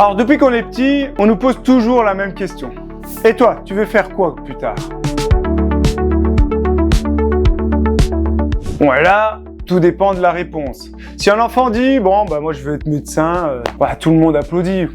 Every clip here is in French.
Alors depuis qu'on est petit, on nous pose toujours la même question. Et toi, tu veux faire quoi plus tard? Bon, et là, tout dépend de la réponse. Si un enfant dit, bon, moi je veux être médecin, tout le monde applaudit.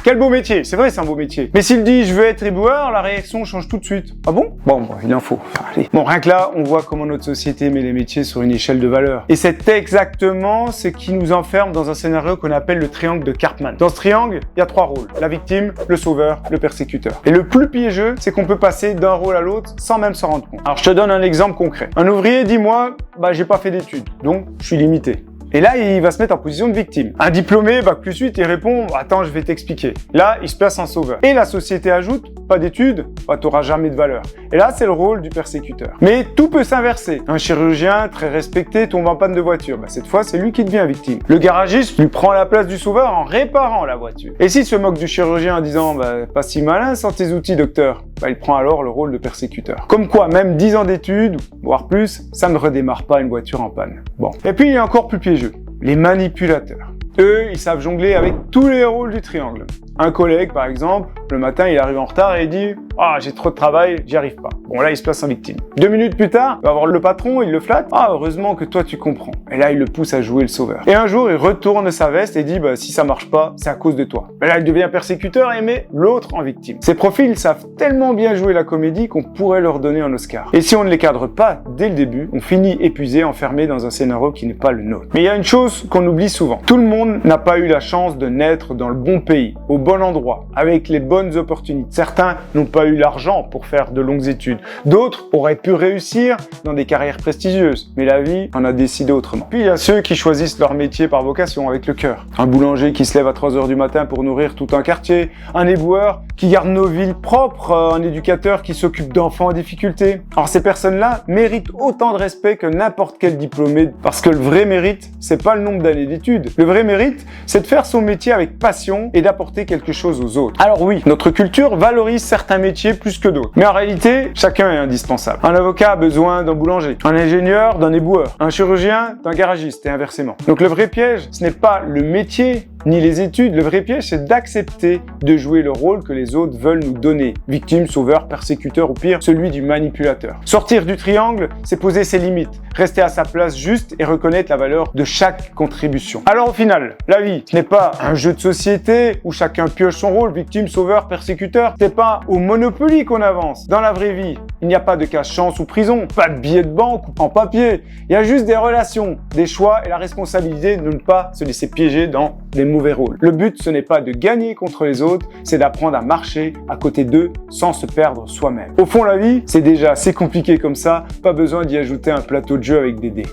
Quel beau métier, c'est vrai c'est un beau métier. Mais s'il dit je veux être éboueur, la réaction change tout de suite. Ah bon? Bon, il en faut. Allez. Bon, rien que là, on voit comment notre société met les métiers sur une échelle de valeur. Et c'est exactement ce qui nous enferme dans un scénario qu'on appelle le triangle de Karpman. Dans ce triangle, il y a 3 rôles. La victime, le sauveur, le persécuteur. Et le plus piégeux, c'est qu'on peut passer d'un rôle à l'autre sans même s'en rendre compte. Alors je te donne un exemple concret. Un ouvrier dit moi, j'ai pas fait d'études, donc je suis limité. Et là, il va se mettre en position de victime. Un diplômé, bac plus 8, il répond « Attends, je vais t'expliquer ». Là, il se place en sauveur. Et la société ajoute « Pas d'études, t'auras jamais de valeur ». Et là, c'est le rôle du persécuteur. Mais tout peut s'inverser. Un chirurgien très respecté tombe en panne de voiture. Cette fois, c'est lui qui devient victime. Le garagiste lui prend la place du sauveur en réparant la voiture. Et s'il se moque du chirurgien en disant « Pas si malin sans tes outils, docteur », il prend alors le rôle de persécuteur. Comme quoi, même 10 ans d'études, voire plus, ça ne redémarre pas une voiture en panne. Bon. Et puis, il y a encore plus piégeux. Les manipulateurs. Eux, ils savent jongler avec tous les rôles du triangle. Un collègue, par exemple, le matin, il arrive en retard et il dit « Ah, j'ai trop de travail, j'y arrive pas ». Bon, là, il se place en victime. 2 minutes plus tard, il va voir le patron, il le flatte. « Ah, heureusement que toi, tu comprends ». Et là, il le pousse à jouer le sauveur. Et un jour, il retourne sa veste et dit « Si ça marche pas, c'est à cause de toi ». Et là, il devient persécuteur et met l'autre en victime. Ces profils savent tellement bien jouer la comédie qu'on pourrait leur donner un Oscar. Et si on ne les cadre pas dès le début, on finit épuisé, enfermé dans un scénario qui n'est pas le nôtre. Mais il y a une chose qu'on oublie souvent. Tout le monde n'a pas eu la chance de naître dans le bon pays, au bon endroit, avec les bonnes opportunités. Certains n'ont pas eu l'argent pour faire de longues études. D'autres auraient pu réussir dans des carrières prestigieuses. Mais la vie en a décidé autrement. Puis il y a ceux qui choisissent leur métier par vocation, avec le cœur. Un boulanger qui se lève à 3 heures du matin pour nourrir tout un quartier. Un éboueur qui garde nos villes propres. Un éducateur qui s'occupe d'enfants en difficulté. Alors ces personnes-là méritent autant de respect que n'importe quel diplômé. Parce que le vrai mérite, c'est pas le nombre d'années d'études. Le vrai mérite, c'est de faire son métier avec passion et d'apporter quelque chose aux autres. Alors oui, notre culture valorise certains métiers plus que d'autres. Mais en réalité, chacun est indispensable. Un avocat a besoin d'un boulanger, un ingénieur d'un éboueur, un chirurgien d'un garagiste et inversement. Donc le vrai piège, ce n'est pas le métier ni les études. Le vrai piège, c'est d'accepter de jouer le rôle que les autres veulent nous donner. Victime, sauveur, persécuteur ou pire, celui du manipulateur. Sortir du triangle, c'est poser ses limites, rester à sa place juste et reconnaître la valeur de chaque contribution. Alors au final, la vie, ce n'est pas un jeu de société où chacun pioche son rôle, victime, sauveur, persécuteur. C'est pas au Monopoly qu'on avance. Dans la vraie vie, il n'y a pas de cache-chance ou prison, pas de billets de banque ou en papier. Il y a juste des relations, des choix et la responsabilité de ne pas se laisser piéger dans des mauvais rôles. Le but, ce n'est pas de gagner contre les autres, c'est d'apprendre à marcher à côté d'eux sans se perdre soi-même. Au fond, la vie, c'est déjà assez compliqué comme ça, pas besoin d'y ajouter un plateau de jeu avec des dés.